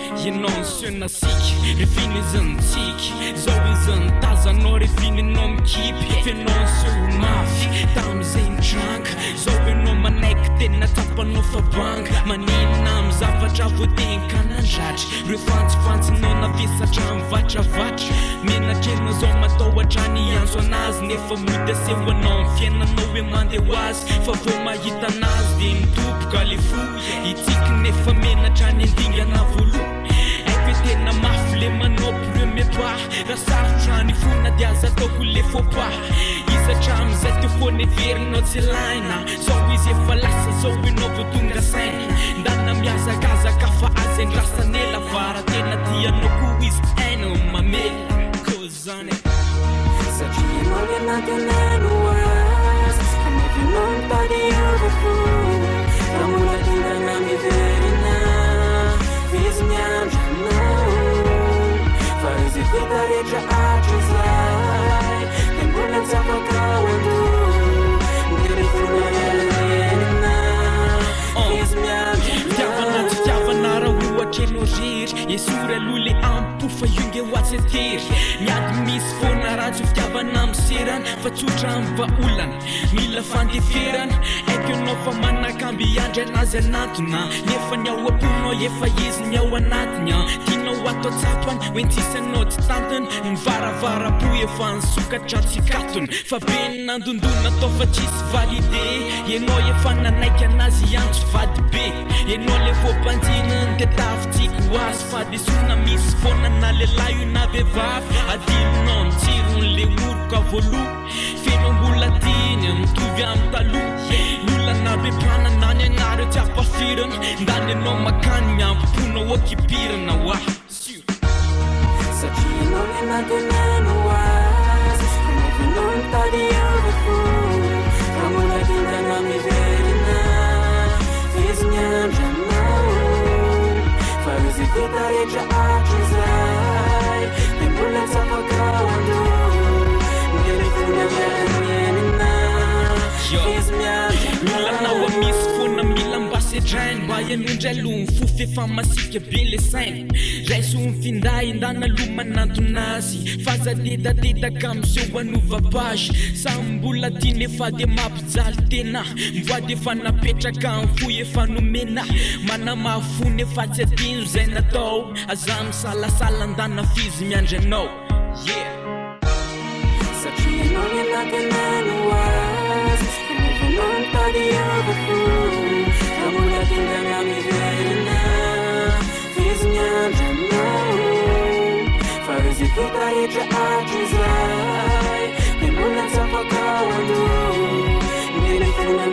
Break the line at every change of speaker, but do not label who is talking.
Ianao ny sianasiky refiny izy ntsiky zao izy nitazanao refiny anao mikipy fianao ny seo mafy tam'izay nitranga zao ianao manaiky tena tapanao fabanga maninona amy zavatra voategnikanan-dratra reo fantsifansinao navesatra mivatravatra menatrenao zao matao hatrany anso anazy nefa midaseho anao ny fiainanao hoe mandeha ho azy fa vao mahita anazy de mitoboka le fo itiky nefa menatrany andingana voaloha aiko hoe tena mafy le manao premier pas raha sarotrany fona de aza ataoko le faux pas isatra am'izay teo foana everinao tsy laina zao izy efa lasa zao ianao vo tonga saina ndana miazakazaka fa azy andrasanela vara tena tianao koa izy aina mamela kozany
satria ianao le natenano azy amevinao mitady iova fo raha mbola tongana miverina izy miandranao fa izy vita rehetra atrazay de mbola tsapakao ando ndirefona elaenina izy miandranao
fitiavana raha ohatra enao rery esora aloha le ampofa ionge ho azy atery miady misy foana ratsy fitiavana miserana fa tsotra amy vaolana mila fandeferana aiko ianao fa manakamby iandry anazy anatona nefa ny ao amponao efa izy ny ao anatiny tianao atao tsapany hoentsisanao tsy tantiny mivaravara-po efa nisokatra tsy katony fa be ny nandondona atao fa tsisy valide ianao efa nanaiky anazy antso vady be ianao le voampanjininy de tafitsiko ho azy fa de sona misy foana na lelahy io na vehivavy adinonao mitsirony le oroka voaloha fenao mbola tiny mitovy amy taloha olana be mpanana ny anareo tsy ampafirana ndany ianao makany miamponao akipirana ho ah
satria ianao le natenano azy amevinao mitady iova fo raha mbola tongana miverina izy miandranao fa izy vita rehetra atrazay de mbola tsapakao ando ndirefona miaranenina izy
miandranao misy foana mila mbasedrainy mba ianondra aloha mifofy efa masika be le sainy raiso mifinday ndana aloha manantonazy fazadedadedaka am'izao anova-pazy samy mbola tiany efa de mampijaly tena mivoady efa napetraka am'foy efa nomena manamafony efa tsy adino zay natao aza misalasala ndana fizy miandry anao
satria ianao le natenano azy amevinao mitady iova fo raha mbola tongana miverina izy miandranao fa izy vita rehetra atrazay de mbola tsapakao ando ndirefona